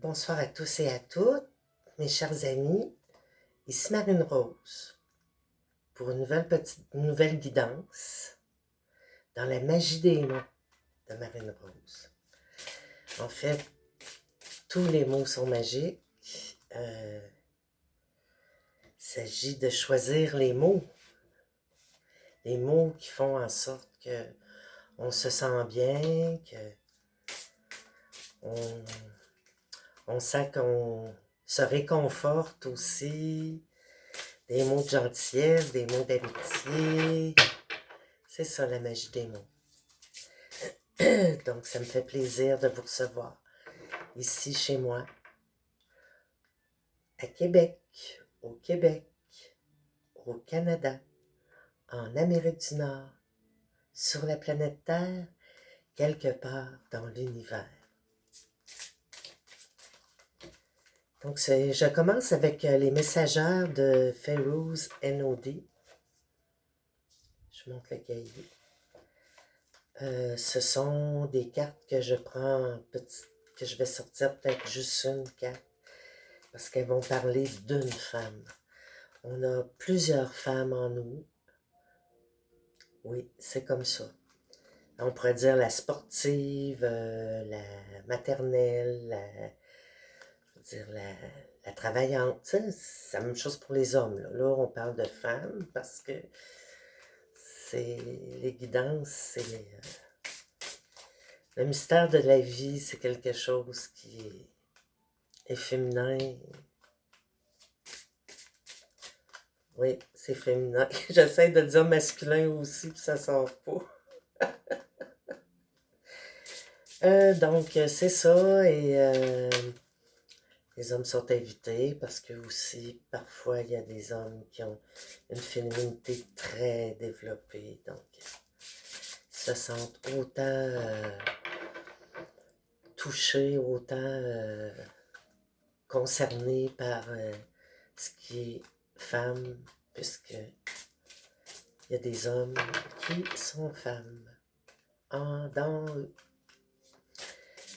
Bonsoir à tous et à toutes, mes chers amis. Ici Marine Rose pour une nouvelle guidance dans la magie des mots de Marine Rose. En fait, tous les mots sont magiques. Il s'agit de choisir les mots qui font en sorte que on se sent bien, on, on sent qu'on se réconforte aussi. Des mots de gentillesse, des mots d'amitié. C'est ça la magie des mots. Donc, ça me fait plaisir de vous recevoir ici chez moi, à Québec, au Canada, en Amérique du Nord, sur la planète Terre, quelque part dans l'univers. Donc, je commence avec les messagères de Ferouz NOD. Je montre le cahier. Ce sont des cartes que je prends, que je vais sortir peut-être juste une carte, parce qu'elles vont parler d'une femme. On a plusieurs femmes en nous. Oui, c'est comme ça. On pourrait dire la sportive, la maternelle, la travaillante. C'est la même chose pour les hommes. Là, on parle de femmes parce que c'est les guidances, le mystère de la vie, c'est quelque chose qui est féminin. Oui, c'est féminin. J'essaie de dire masculin aussi, puis ça sort pas. Donc, c'est ça, et les hommes sont invités parce que aussi, parfois, il y a des hommes qui ont une féminité très développée, donc ils se sentent autant touchés, autant concernés par ce qui est femme, puisque il y a des hommes qui sont femmes dans eux,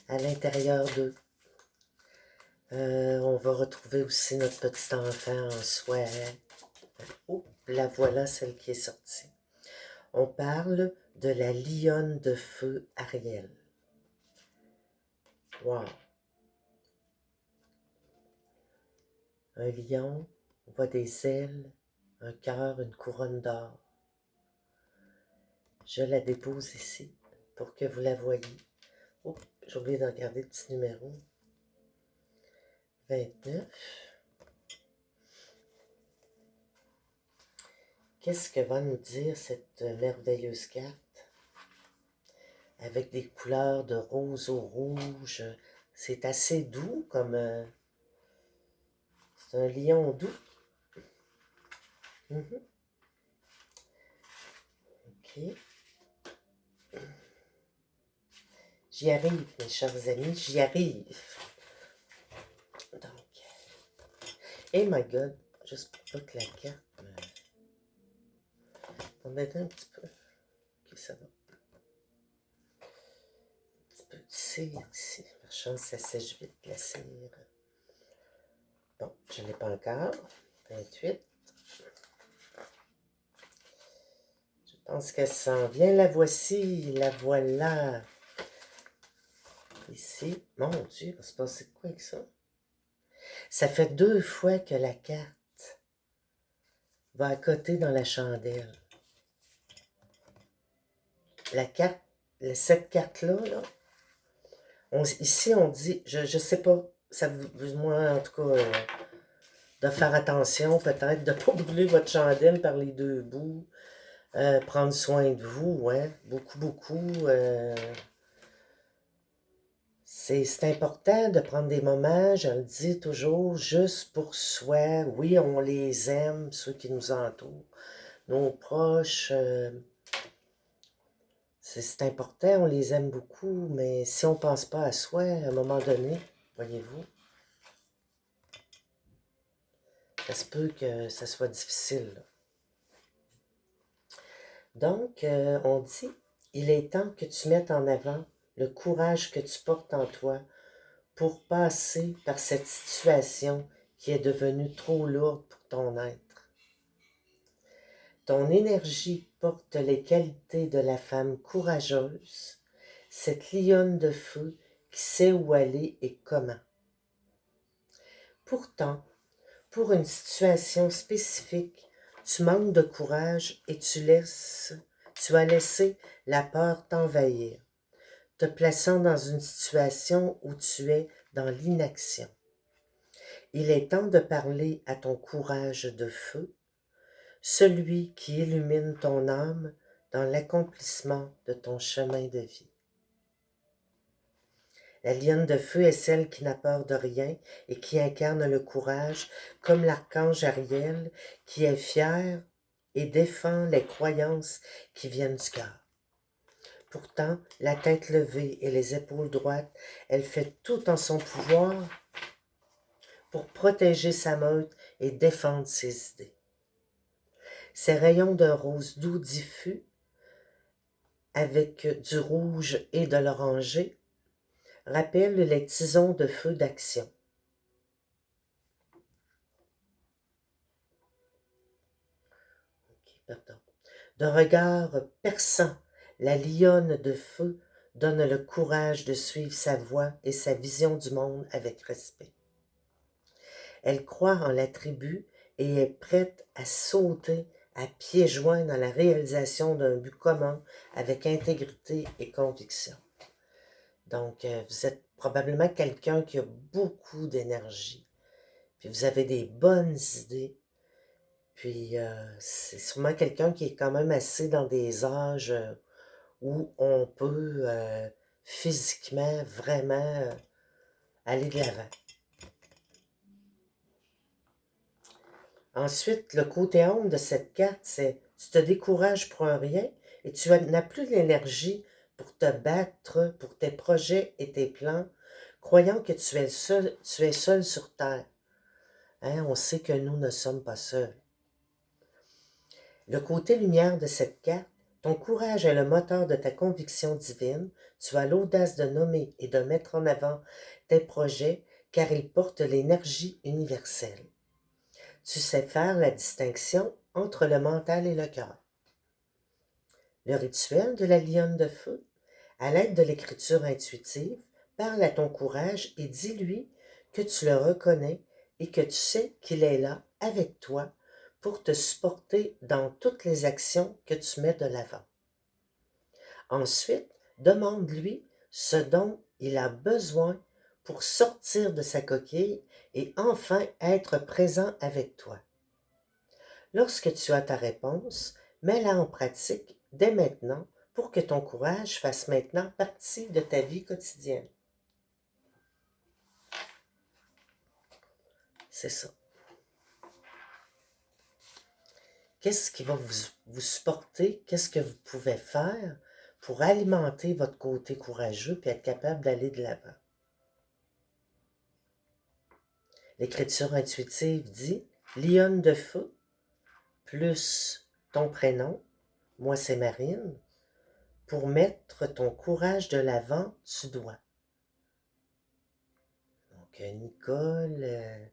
à l'intérieur d'eux. On va retrouver aussi notre petit enfant en soi. Oh, la voilà, celle qui est sortie. On parle de la lionne de feu Ariel. Wow! Un lion, on voit des ailes, un cœur, une couronne d'or. Je la dépose ici pour que vous la voyiez. Oh, j'ai oublié de regarder le petit numéro. 29. Qu'est-ce que va nous dire cette merveilleuse carte? Avec des couleurs de rose au rouge. C'est assez doux comme... c'est un lion doux. OK. J'y arrive, mes chers amis, j'y arrive. Donc, oh my God, juste pour pas que la carte on va mettre un petit peu. OK, ça va. Un petit peu de cire ici. Par chance, ça sèche vite, la cire. Bon, je ne l'ai pas encore. 28. Je pense qu'elle s'en vient. La voici, la voilà. Ici. Mon Dieu, il va se passer quoi avec ça? Ça fait 2 fois que la carte va à côté dans la chandelle. La carte, cette carte-là, ici on dit, je sais pas, ça moi en tout cas, de faire attention peut-être, de ne pas brûler votre chandelle par les deux bouts, prendre soin de vous, hein, beaucoup. C'est important de prendre des moments, je le dis toujours, juste pour soi. Oui, on les aime, ceux qui nous entourent, nos proches. C'est important, on les aime beaucoup, mais si on ne pense pas à soi, à un moment donné, voyez-vous, ça se peut que ça soit difficile. Donc, on dit, il est temps que tu mettes en avant le courage que tu portes en toi pour passer par cette situation qui est devenue trop lourde pour ton être. Ton énergie porte les qualités de la femme courageuse, cette lionne de feu qui sait où aller et comment. Pourtant, pour une situation spécifique, tu manques de courage et tu as laissé la peur t'envahir, te plaçant dans une situation où tu es dans l'inaction. Il est temps de parler à ton courage de feu, celui qui illumine ton âme dans l'accomplissement de ton chemin de vie. La lionne de feu est celle qui n'a peur de rien et qui incarne le courage, comme l'archange Ariel, qui est fier et défend les croyances qui viennent du cœur. Pourtant, la tête levée et les épaules droites, elle fait tout en son pouvoir pour protéger sa meute et défendre ses idées. Ses rayons d'un rose doux diffus, avec du rouge et de l'oranger, rappellent les tisons de feu d'action. D'un regard perçant, la lionne de feu donne le courage de suivre sa voie et sa vision du monde avec respect. Elle croit en la tribu et est prête à sauter à pieds joints dans la réalisation d'un but commun avec intégrité et conviction. Donc, vous êtes probablement quelqu'un qui a beaucoup d'énergie, puis vous avez des bonnes idées, puis c'est sûrement quelqu'un qui est quand même assez dans des âges où on peut physiquement vraiment aller de l'avant. Ensuite, le côté ombre de cette carte, c'est tu te décourages pour un rien et tu n'as plus l'énergie pour te battre pour tes projets et tes plans, croyant que tu es seul sur Terre. Hein, on sait que nous ne sommes pas seuls. Le côté lumière de cette carte, ton courage est le moteur de ta conviction divine. Tu as l'audace de nommer et de mettre en avant tes projets car ils portent l'énergie universelle. Tu sais faire la distinction entre le mental et le cœur. Le rituel de la lionne de feu, à l'aide de l'écriture intuitive, parle à ton courage et dis-lui que tu le reconnais et que tu sais qu'il est là avec toi pour te supporter dans toutes les actions que tu mets de l'avant. Ensuite, demande-lui ce dont il a besoin pour sortir de sa coquille et enfin être présent avec toi. Lorsque tu as ta réponse, mets-la en pratique dès maintenant pour que ton courage fasse maintenant partie de ta vie quotidienne. C'est ça. Qu'est-ce qui va vous supporter? Qu'est-ce que vous pouvez faire pour alimenter votre côté courageux et être capable d'aller de l'avant? L'écriture intuitive dit « Lionne de feu » plus ton prénom, moi c'est Marine, pour mettre ton courage de l'avant, tu dois. Donc Nicole,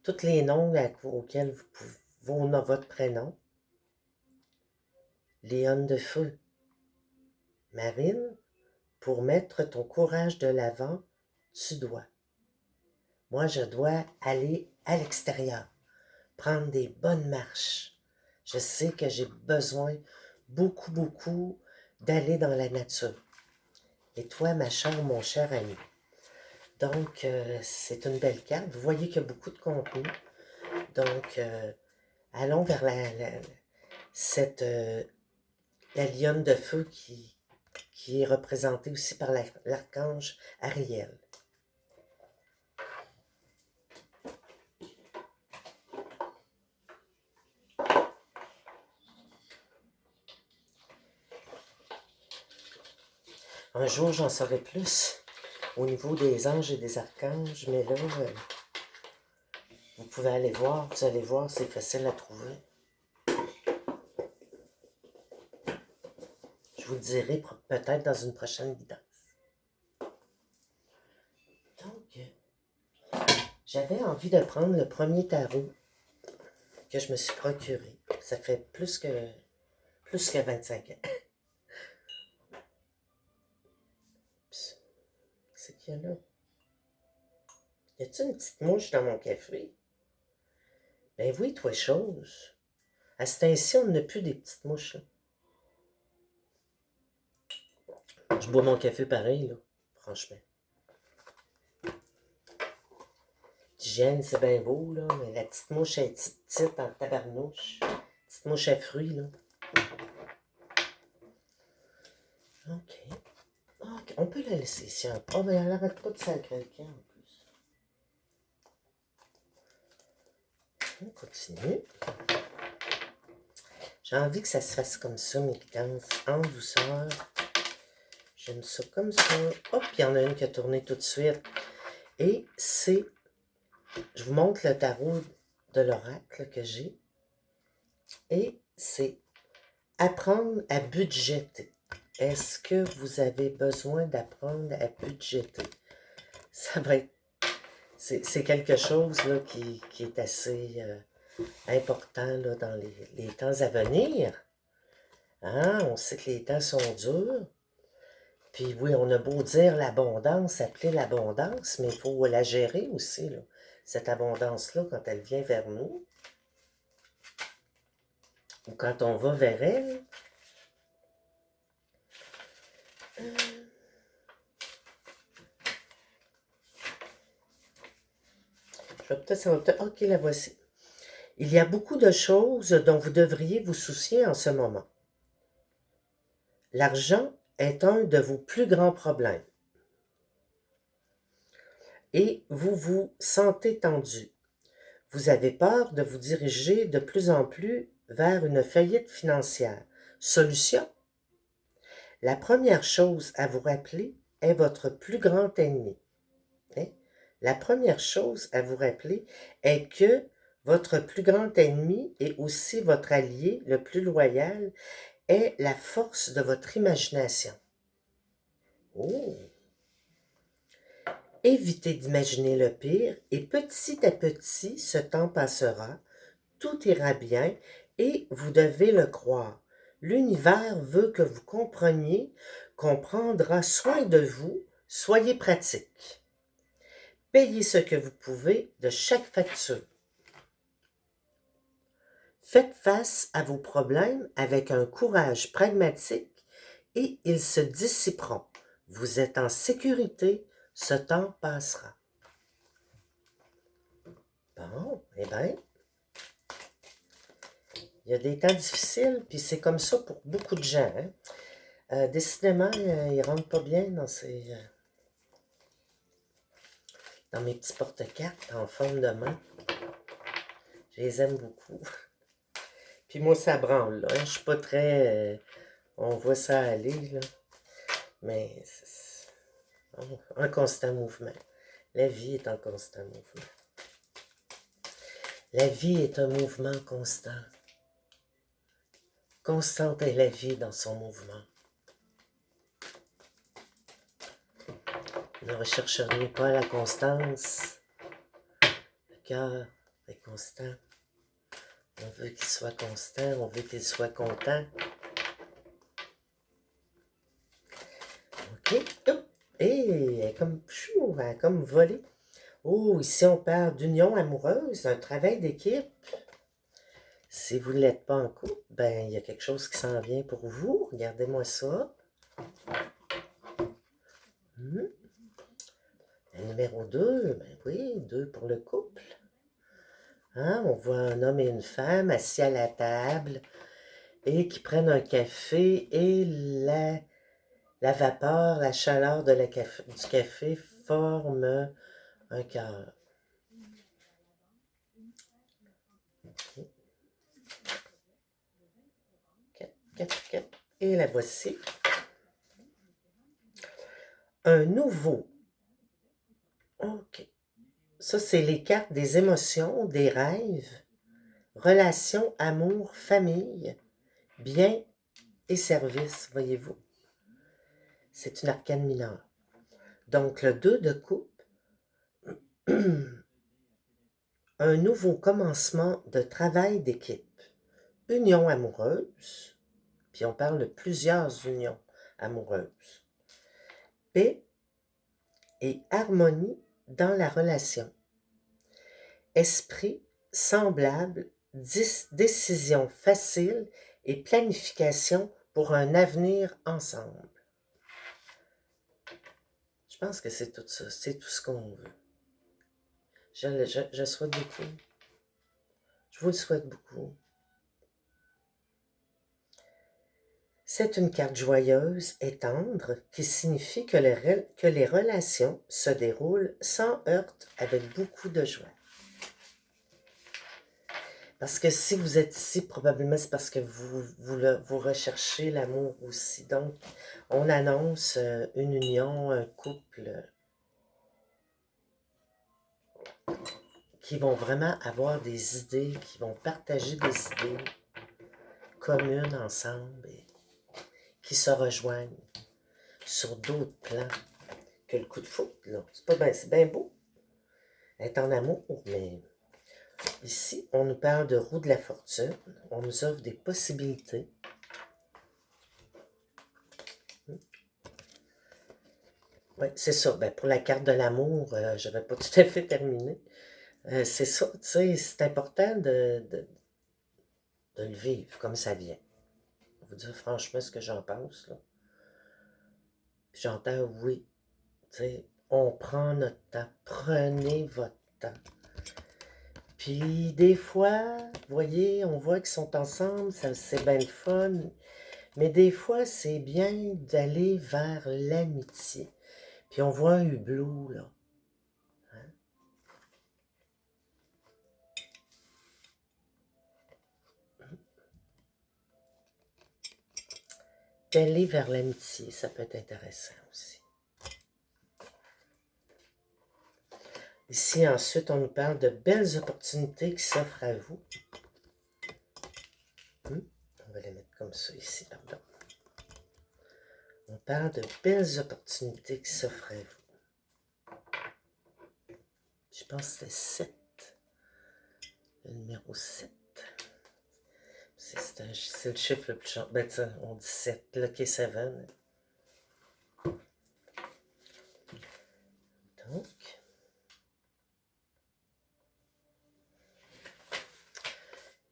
tous les noms auxquels vous pouvez, votre prénom. Lionne de feu. Marine, pour mettre ton courage de l'avant, tu dois. Moi, je dois aller à l'extérieur, prendre des bonnes marches. Je sais que j'ai besoin beaucoup d'aller dans la nature. Et toi, ma chère, mon cher ami. Donc, c'est une belle carte. Vous voyez qu'il y a beaucoup de contenu. Donc, allons vers la lionne de feu qui est représentée aussi par l'archange Ariel. Un jour, j'en saurai plus au niveau des anges et des archanges, mais là, vous pouvez aller voir, vous allez voir, c'est facile à trouver. Je vous le dirai peut-être dans une prochaine guidance. Donc, J'avais envie de prendre le premier tarot que je me suis procuré. Ça fait plus que 25 ans. C'est qu'il y a là? Y a-t-il une petite mouche dans mon café? Ben oui, toi, chose. À ce temps-ci, on n'a plus des petites mouches, là. Je bois mon café pareil, là. Franchement. L'hygiène, c'est bien beau, là, mais la petite mouche est petite en tabarnouche. Petite mouche à fruits, là. OK. OK. On peut la laisser ici. Oh, ben elle n'arrête pas de sacrer le camp, en plus. On continue. J'ai envie que ça se fasse comme ça, mes guidances, en douceur. J'aime ça comme ça. Hop, il y en a une qui a tourné tout de suite. Et c'est... Je vous montre le tarot de l'oracle que j'ai. Et c'est apprendre à budgéter. Est-ce que vous avez besoin d'apprendre à budgéter? Ça va être... C'est quelque chose là, qui est assez important là, dans les temps à venir. Hein? On sait que les temps sont durs. Puis oui, on a beau dire l'abondance, appeler l'abondance, mais il faut la gérer aussi, là, cette abondance-là, quand elle vient vers nous, ou quand on va vers elle. Ça va peut-être... OK, la voici. Il y a beaucoup de choses dont vous devriez vous soucier en ce moment. L'argent est un de vos plus grands problèmes. Et vous vous sentez tendu. Vous avez peur de vous diriger de plus en plus vers une faillite financière. Solution? La première chose à vous rappeler est votre plus grand ennemi. Hein? La première chose à vous rappeler est que votre plus grand ennemi et aussi votre allié le plus loyal est la force de votre imagination. Oh! Évitez d'imaginer le pire et petit à petit, ce temps passera, tout ira bien et vous devez le croire. L'univers veut que vous compreniez qu'on prendra soin de vous, soyez pratique. Payez ce que vous pouvez de chaque facture. Faites face à vos problèmes avec un courage pragmatique et ils se dissiperont. Vous êtes en sécurité, ce temps passera. Bon, eh bien, il y a des temps difficiles, puis c'est comme ça pour beaucoup de gens. Hein? Décidément, ils ne rentrent pas bien dans mes petits porte-cartes en forme de main. Je les aime beaucoup. Puis moi, ça branle, là. Hein? Je suis pas très... on voit ça aller, là. Mais c'est un constant mouvement. La vie est en constant mouvement. La vie est un mouvement constant. Constante est la vie dans son mouvement. Ne rechercheriez pas la constance. Le cœur est constant. On veut qu'il soit constant, on veut qu'il soit content. OK. Et elle est comme chou, elle est comme volée. Oh, ici on parle d'union amoureuse, un travail d'équipe. Si vous ne l'êtes pas en couple, ben il y a quelque chose qui s'en vient pour vous. Regardez-moi ça. Le numéro 2, ben oui, 2 pour le couple. Hein? On voit un homme et une femme assis à la table et qui prennent un café et la vapeur, la chaleur du café forme un cœur. Okay. 4. Et la voici. Un nouveau. OK. Ça, c'est les cartes des émotions, des rêves, relations, amour, famille, bien et service, voyez-vous. C'est une arcane mineure. Donc, le 2 de coupe un nouveau commencement de travail d'équipe, union amoureuse, puis on parle de plusieurs unions amoureuses, paix et harmonie dans la relation, esprit semblable, décision facile et planification pour un avenir ensemble. Je pense que c'est tout ça, c'est tout ce qu'on veut. Je souhaite beaucoup. Je vous le souhaite beaucoup. C'est une carte joyeuse et tendre qui signifie que les relations se déroulent sans heurts avec beaucoup de joie. Parce que si vous êtes ici, probablement c'est parce que vous recherchez l'amour aussi. Donc, on annonce une union, un couple qui vont vraiment avoir des idées, qui vont partager des idées communes ensemble et qui se rejoignent sur d'autres plans que le coup de foudre, là. C'est bien beau être en amour, mais ici, on nous parle de roue de la fortune. On nous offre des possibilités. Oui, c'est ça. Ben, pour la carte de l'amour, je n'avais pas tout à fait terminé. C'est ça, tu sais, c'est important de le vivre comme ça vient. Je vais vous dire franchement ce que j'en pense, là. Puis j'entends oui. Tu sais, on prend notre temps. Prenez votre temps. Puis des fois, vous voyez, on voit qu'ils sont ensemble, c'est bien le fun. Mais des fois, c'est bien d'aller vers l'amitié. Puis on voit un hublot, là. Hein? D'aller vers l'amitié, ça peut être intéressant aussi. Ici, ensuite, on nous parle de belles opportunités qui s'offrent à vous. On va les mettre comme ça ici, pardon. On parle de belles opportunités qui s'offrent à vous. Je pense que c'est 7. Le numéro 7. C'est le chiffre le plus cher. Ben, on dit 7. Lucky 7. Donc.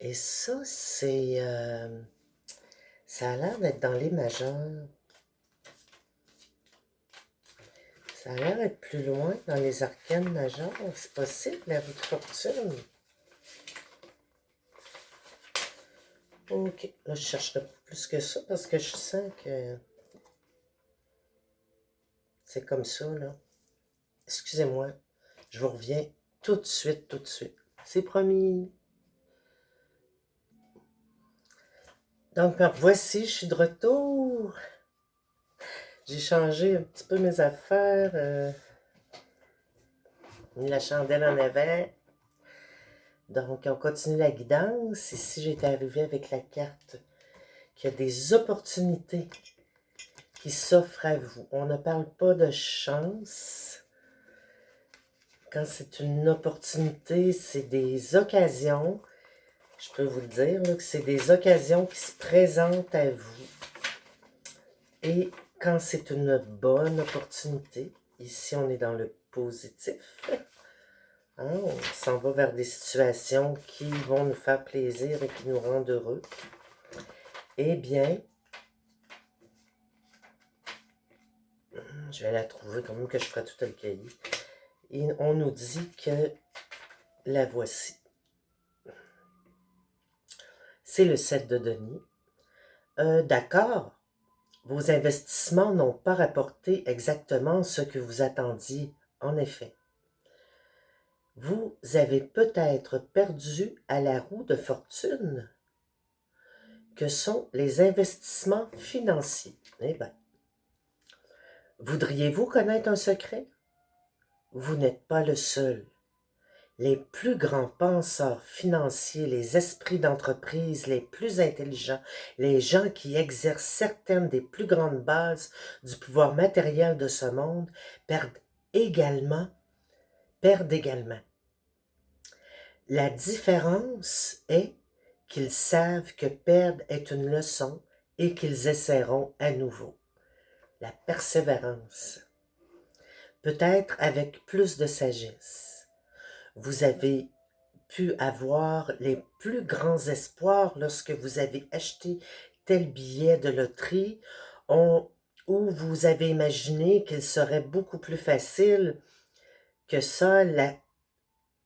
Et ça, c'est... ça a l'air d'être dans les majeurs. Ça a l'air d'être plus loin dans les arcanes majeures. C'est possible, la roue de fortune. Ok, là je chercherai plus que ça parce que je sens que c'est comme ça, là. Excusez-moi, je vous reviens tout de suite, tout de suite. C'est promis. Donc, voici, je suis de retour. J'ai changé un petit peu mes affaires. Mis la chandelle en avant. Donc, on continue la guidance. Ici, j'étais arrivée avec la carte qu'il y a des opportunités qui s'offrent à vous. On ne parle pas de chance. Quand c'est une opportunité, c'est des occasions. Je peux vous le dire, là, que c'est des occasions qui se présentent à vous. Et quand c'est une bonne opportunité, ici on est dans le positif. Hein, on s'en va vers des situations qui vont nous faire plaisir et qui nous rendent heureux. Eh bien, je vais la trouver quand même que je ferai tout le cahier. Et on nous dit que la voici. C'est le 7 de denier. D'accord, vos investissements n'ont pas rapporté exactement ce que vous attendiez, en effet. Vous avez peut-être perdu à la roue de fortune que sont les investissements financiers. Eh bien, voudriez-vous connaître un secret? Vous n'êtes pas le seul. Les plus grands penseurs financiers, les esprits d'entreprise les plus intelligents, les gens qui exercent certaines des plus grandes bases du pouvoir matériel de ce monde perdent également. La différence est qu'ils savent que perdre est une leçon et qu'ils essaieront à nouveau. La persévérance. Peut-être avec plus de sagesse. Vous avez pu avoir les plus grands espoirs lorsque vous avez acheté tel billet de loterie où vous avez imaginé qu'il serait beaucoup plus facile que ça,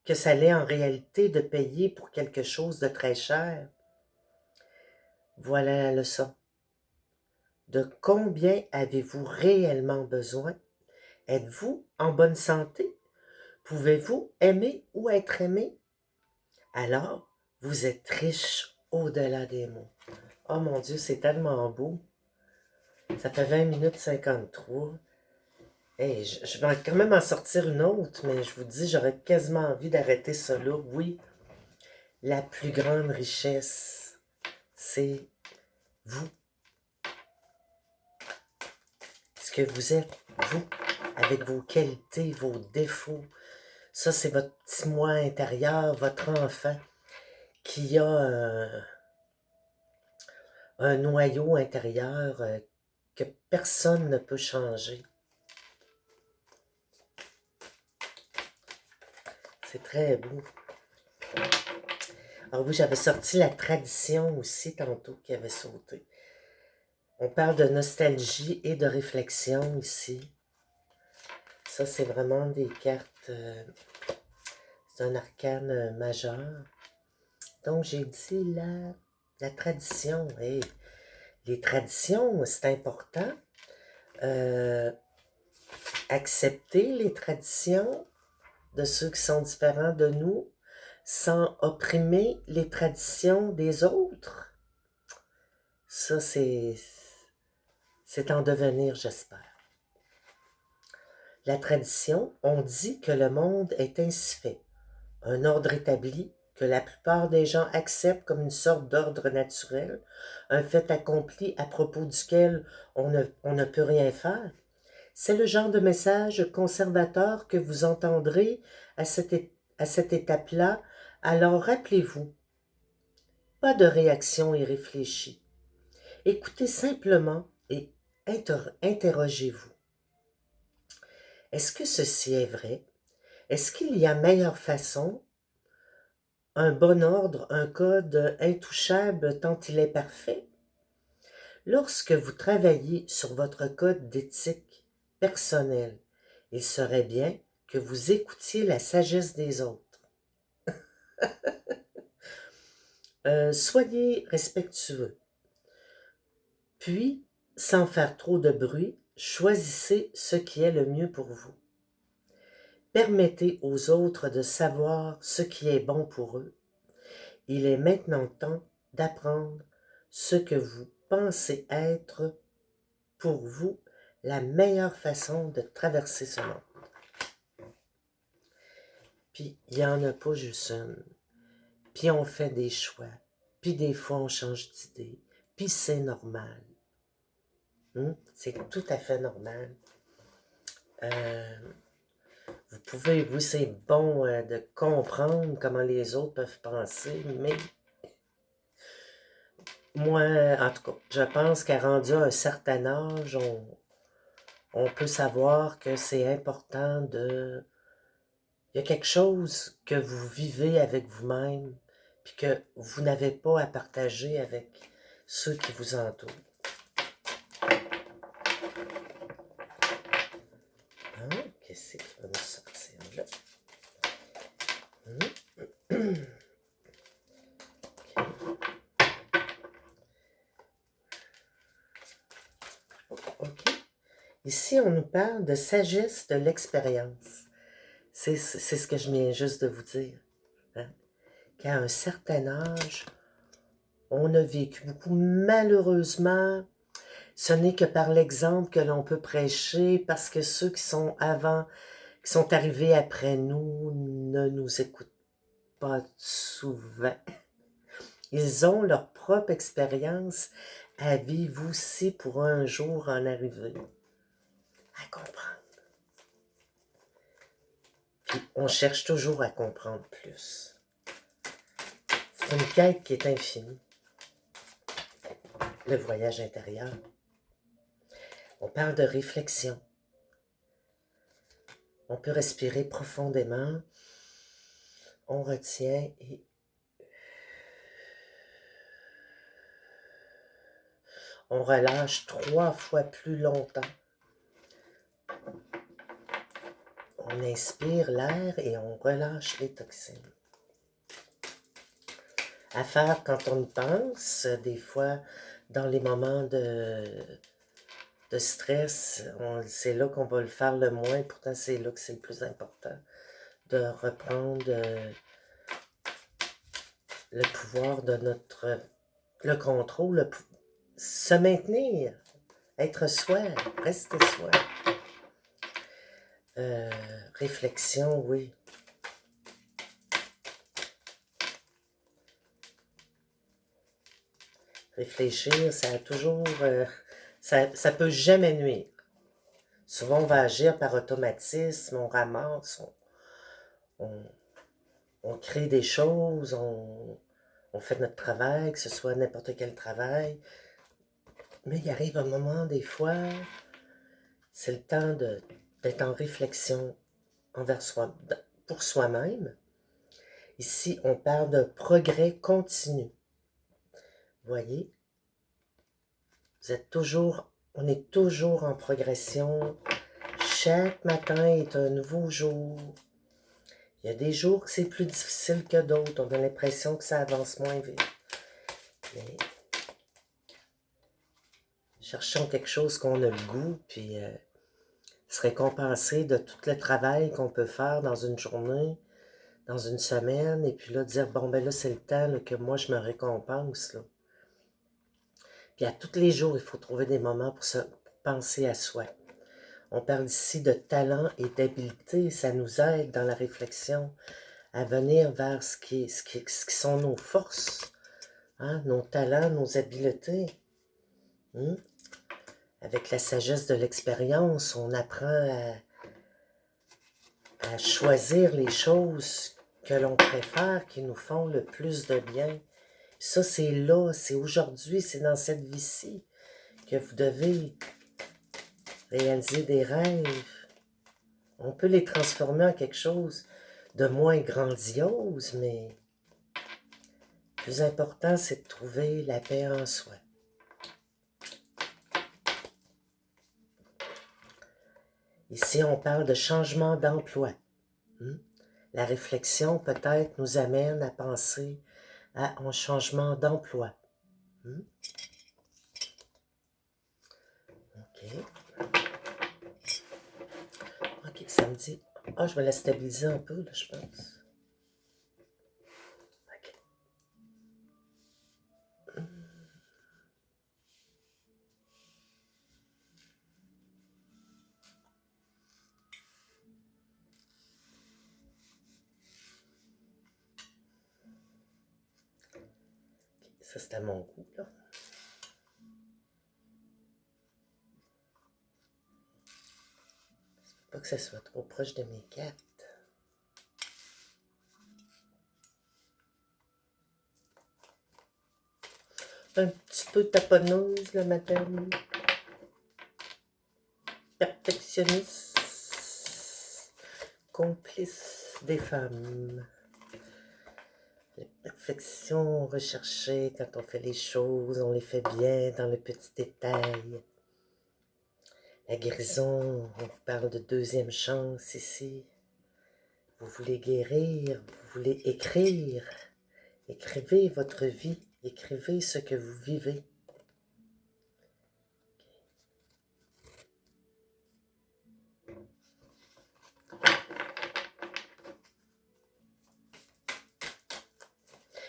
que ça l'est en réalité de payer pour quelque chose de très cher. Voilà la leçon. De combien avez-vous réellement besoin? Êtes-vous en bonne santé? Pouvez-vous aimer ou être aimé? Alors, vous êtes riche au-delà des mots. Oh mon Dieu, c'est tellement beau. Ça fait 20 minutes 53. Hey, je vais quand même en sortir une autre, mais je vous dis, j'aurais quasiment envie d'arrêter ça là. Oui, la plus grande richesse, c'est vous. Ce que vous êtes, vous, avec vos qualités, vos défauts. Ça, c'est votre petit moi intérieur, votre enfant, qui a un noyau intérieur que personne ne peut changer. C'est très beau. Alors oui, j'avais sorti la tradition aussi tantôt qui avait sauté. On parle de nostalgie et de réflexion ici. Ça, c'est vraiment des cartes... c'est un arcane majeur. Donc, j'ai dit la tradition. Hey, les traditions, c'est important. Accepter les traditions de ceux qui sont différents de nous sans opprimer les traditions des autres. Ça, c'est en devenir, j'espère. La tradition, on dit que le monde est ainsi fait. Un ordre établi que la plupart des gens acceptent comme une sorte d'ordre naturel, un fait accompli à propos duquel on ne peut rien faire. C'est le genre de message conservateur que vous entendrez à cette étape-là. Alors rappelez-vous, pas de réaction irréfléchie. Écoutez simplement et interrogez-vous. Est-ce que ceci est vrai? Est-ce qu'il y a meilleure façon? Un bon ordre, un code intouchable tant il est parfait? Lorsque vous travaillez sur votre code d'éthique personnel, il serait bien que vous écoutiez la sagesse des autres. Soyez respectueux. Puis, sans faire trop de bruit, choisissez ce qui est le mieux pour vous. Permettez aux autres de savoir ce qui est bon pour eux. Il est maintenant temps d'apprendre ce que vous pensez être pour vous la meilleure façon de traverser ce monde. Puis, il n'y en a pas juste une. Puis, on fait des choix. Puis, des fois, on change d'idée. Puis, c'est normal. C'est tout à fait normal. Vous pouvez, oui, c'est bon de comprendre comment les autres peuvent penser, mais moi, en tout cas, je pense qu'à rendu à un certain âge, on peut savoir que c'est important de... Il y a quelque chose que vous vivez avec vous-même, puis que vous n'avez pas à partager avec ceux qui vous entourent. Qu'est-ce qui va nous sortir là? OK. Ici, on nous parle de sagesse de l'expérience. C'est ce que je viens juste de vous dire. Hein? Qu'à un certain âge, on a vécu beaucoup. Malheureusement, ce n'est que par l'exemple que l'on peut prêcher, parce que ceux qui sont qui sont arrivés après nous, ne nous écoutent pas souvent. Ils ont leur propre expérience à vivre aussi pour un jour en arriver à comprendre. Puis on cherche toujours à comprendre plus. C'est une quête qui est infinie. Le voyage intérieur. On parle de réflexion. On peut respirer profondément. On retient et on relâche 3 fois plus longtemps. On inspire l'air et on relâche les toxines. À faire quand on y pense, des fois, dans les moments de stress, c'est là qu'on va le faire le moins, pourtant c'est là que c'est le plus important, de reprendre le pouvoir de le contrôle, se maintenir, être soi, rester soi. Réflexion, oui. Réfléchir, ça a toujours... ça peut jamais nuire. Souvent, on va agir par automatisme, on ramasse, on crée des choses, on fait notre travail, que ce soit n'importe quel travail. Mais il arrive un moment, des fois, c'est le temps d'être en réflexion envers soi, pour soi-même. Ici, on parle d'un progrès continu. Vous voyez? On est toujours en progression. Chaque matin est un nouveau jour. Il y a des jours que c'est plus difficile que d'autres. On a l'impression que ça avance moins vite. Mais cherchons quelque chose qu'on a le goût, puis se récompenser de tout le travail qu'on peut faire dans une journée, dans une semaine, et puis là, dire, bon, ben là, c'est le temps là, que moi, je me récompense, là. Puis à tous les jours, il faut trouver des moments pour penser à soi. On parle ici de talent et d'habileté. Ça nous aide dans la réflexion à venir vers ce qui sont nos forces, hein, nos talents, nos habiletés. Avec la sagesse de l'expérience, on apprend à choisir les choses que l'on préfère, qui nous font le plus de bien. Ça, c'est là, c'est aujourd'hui, c'est dans cette vie-ci que vous devez réaliser des rêves. On peut les transformer en quelque chose de moins grandiose, mais le plus important, c'est de trouver la paix en soi. Ici, on parle de changement d'emploi. La réflexion, peut-être, nous amène à penser à un changement d'emploi. OK. OK, ça me dit... Ah, je vais la stabiliser un peu, là, je pense. OK. Ça, c'est à mon goût, là. Pas que ça soit trop proche de mes cartes. Un petit peu taponneuse le matin. Perfectionniste. Complice des femmes. La perfection recherchée quand on fait les choses, on les fait bien dans le petit détail. La guérison, on vous parle de deuxième chance ici. Vous voulez guérir, vous voulez écrire. Écrivez votre vie, écrivez ce que vous vivez.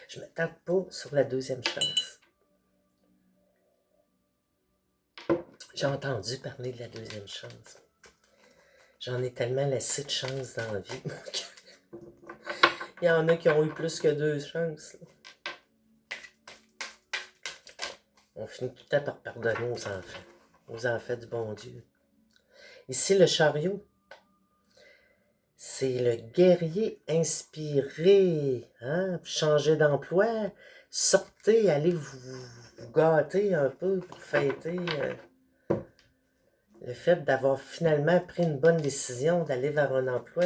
Je ne m'attarde pas sur la deuxième chance. J'ai entendu parler de la deuxième chance. J'en ai tellement laissé de chance dans la vie. Il y en a qui ont eu plus que 2 chances. On finit tout le temps par pardonner aux enfants du bon Dieu. Ici, le chariot, C'est le guerrier inspiré. Hein? Vous changez d'emploi, sortez, allez vous gâter un peu pour fêter le fait d'avoir finalement pris une bonne décision d'aller vers un emploi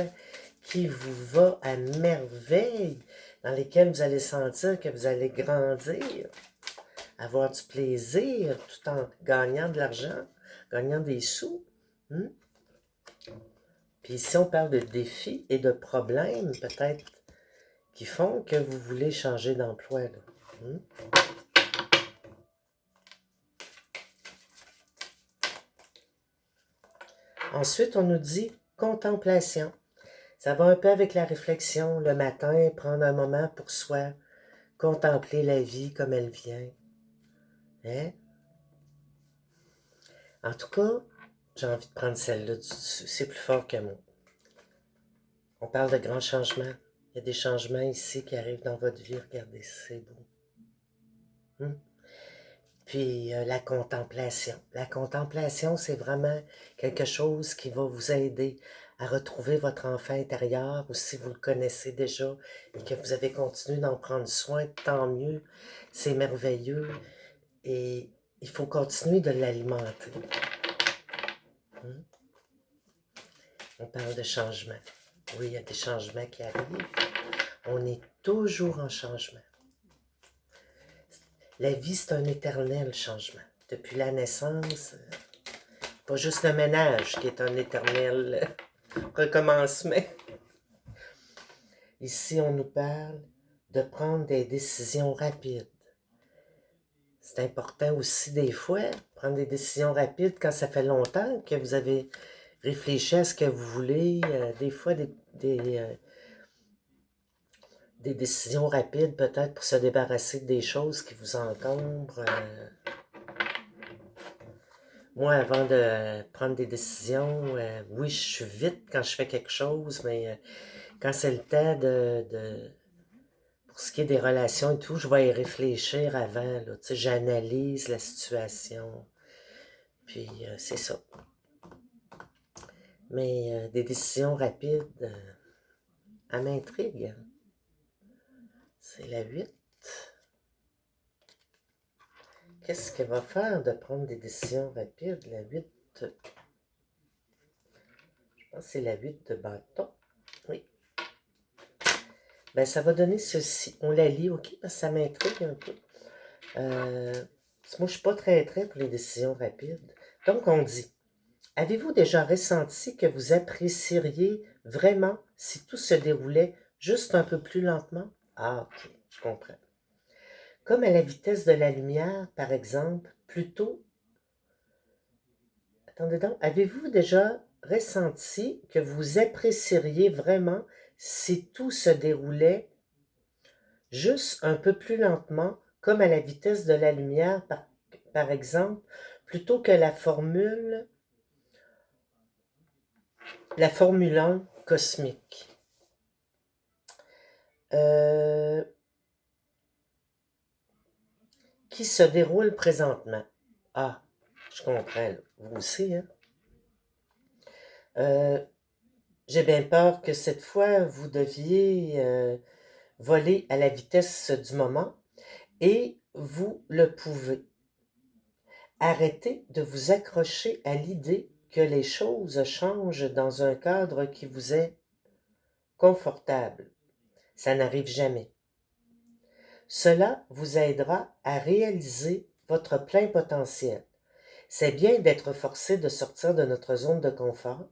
qui vous va à merveille, dans lequel vous allez sentir que vous allez grandir, avoir du plaisir tout en gagnant de l'argent, gagnant des sous. Hmm? Puis ici, on parle de défis et de problèmes, peut-être, qui font que vous voulez changer d'emploi. Hmm? Ensuite, on nous dit contemplation. Ça va un peu avec la réflexion, le matin, prendre un moment pour soi, contempler la vie comme elle vient. Hein? En tout cas, j'ai envie de prendre celle-là du dessus. C'est plus fort que moi. On parle de grands changements. Il y a des changements ici qui arrivent dans votre vie. Regardez, c'est beau. Hmm? Puis la contemplation. La contemplation, c'est vraiment quelque chose qui va vous aider à retrouver votre enfant intérieur, ou si vous le connaissez déjà et que vous avez continué d'en prendre soin, tant mieux. C'est merveilleux et il faut continuer de l'alimenter. Hmm? On parle de changement. Oui, il y a des changements qui arrivent. On est toujours en changement. La vie, c'est un éternel changement. Depuis la naissance, pas juste le ménage qui est un éternel recommencement. Ici, on nous parle de prendre des décisions rapides. C'est important aussi des fois, prendre des décisions rapides quand ça fait longtemps que vous avez réfléchi à ce que vous voulez. Des fois, des décisions rapides peut-être pour se débarrasser des choses qui vous encombrent. Moi, avant de prendre des décisions, oui, je suis vite quand je fais quelque chose, mais quand c'est le temps pour ce qui est des relations et tout, je vais y réfléchir avant. Là, tu sais, j'analyse la situation. Puis, c'est ça. Mais des décisions rapides, elle m'intrigue. C'est la 8. Qu'est-ce qu'elle va faire de prendre des décisions rapides, la 8? Je pense que c'est la 8 de bâton. Oui. Ben, ça va donner ceci. On la lit, OK? Parce que ça m'intrigue un peu. Moi, je ne suis pas très pour les décisions rapides. Donc, on dit, avez-vous déjà ressenti que vous apprécieriez vraiment si tout se déroulait juste un peu plus lentement? Ah, OK, je comprends. Comme à la vitesse de la lumière, par exemple, plutôt... Attendez donc, avez-vous déjà ressenti que vous apprécieriez vraiment si tout se déroulait juste un peu plus lentement, comme à la vitesse de la lumière, par exemple, plutôt que la Formule 1 cosmique? Qui se déroule présentement. Ah, je comprends, là. Vous aussi, hein? J'ai bien peur que cette fois, vous deviez voler à la vitesse du moment et vous le pouvez. Arrêtez de vous accrocher à l'idée que les choses changent dans un cadre qui vous est confortable. Ça n'arrive jamais. Cela vous aidera à réaliser votre plein potentiel. C'est bien d'être forcé de sortir de notre zone de confort.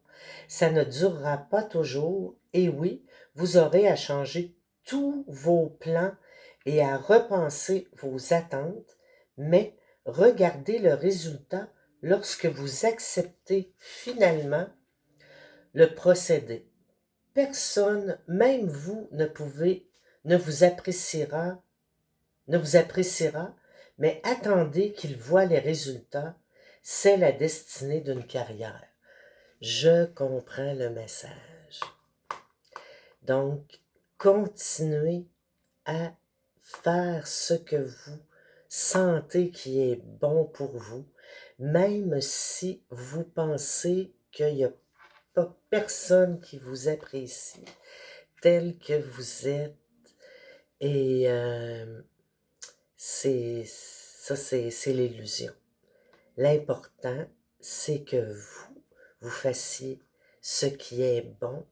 Ça ne durera pas toujours et oui, vous aurez à changer tous vos plans et à repenser vos attentes, mais regardez le résultat lorsque vous acceptez finalement le procédé. Personne, même vous, ne vous appréciera, mais attendez qu'il voie les résultats. C'est la destinée d'une carrière. Je comprends le message. Donc, continuez à faire ce que vous sentez qui est bon pour vous, même si vous pensez qu'il y a pas personne qui vous apprécie tel que vous êtes. Et c'est l'illusion. L'important, c'est que vous fassiez ce qui est bon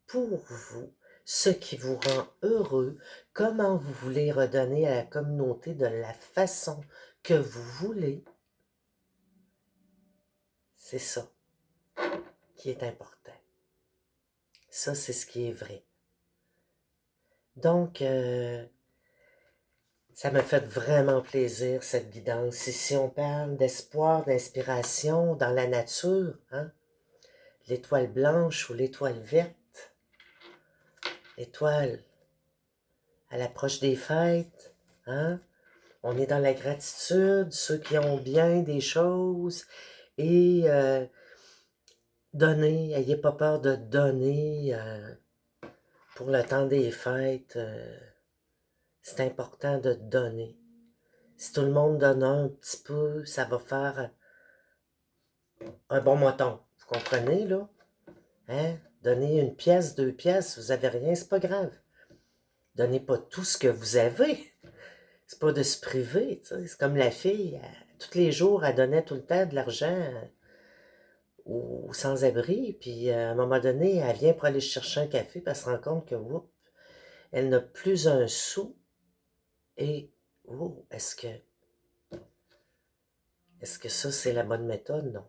pour vous, ce qui vous rend heureux, comment vous voulez redonner à la communauté de la façon que vous voulez. C'est ça qui est important. Ça, c'est ce qui est vrai. Donc, ça me fait vraiment plaisir, cette guidance. Ici, on parle d'espoir, d'inspiration dans la nature, hein? L'étoile blanche ou l'étoile verte. L'étoile à l'approche des fêtes, hein? On est dans la gratitude, ceux qui ont bien des choses, et donner, ayez pas peur de donner pour le temps des fêtes. C'est important de donner. Si tout le monde donne un petit peu, ça va faire un bon moton. Vous comprenez, là? Hein? Donnez une pièce, 2 pièces, vous avez rien, c'est pas grave. Donnez pas tout ce que vous avez. C'est pas de se priver, tu sais. C'est comme la fille, tous les jours, elle donnait tout le temps de l'argent aux sans-abri, puis à un moment donné, elle vient pour aller chercher un café, puis elle se rend compte que, oups, elle n'a plus un sou, et, oh, est-ce que ça, c'est la bonne méthode? Non.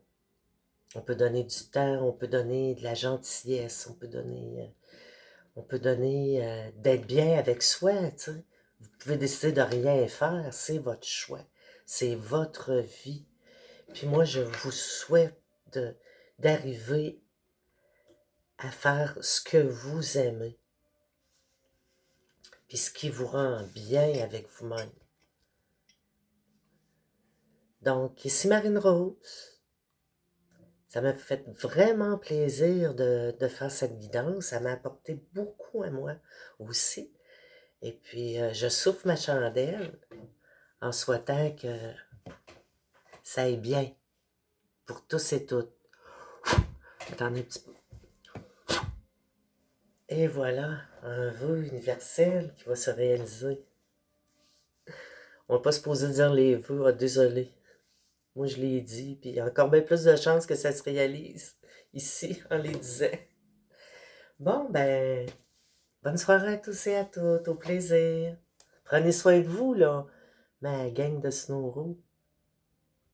On peut donner du temps, on peut donner de la gentillesse, on peut donner d'être bien avec soi, tu sais. Vous pouvez décider de rien faire, c'est votre choix, c'est votre vie. Puis moi, je vous souhaite d'arriver à faire ce que vous aimez, puis ce qui vous rend bien avec vous-même. Donc, ici Marine Rose. Ça m'a fait vraiment plaisir de faire cette guidance. Ça m'a apporté beaucoup à moi aussi. Et puis, je souffle ma chandelle en souhaitant que ça aille bien pour tous et toutes. Attendez un petit peu. Et voilà, un vœu universel qui va se réaliser. On va pas se poser dire les vœux, ah, désolé. Moi, je l'ai dit, puis il y a encore bien plus de chances que ça se réalise ici, en les disant. Bon, ben, bonne soirée à tous et à toutes, au plaisir. Prenez soin de vous, là, ma gang de Snowro.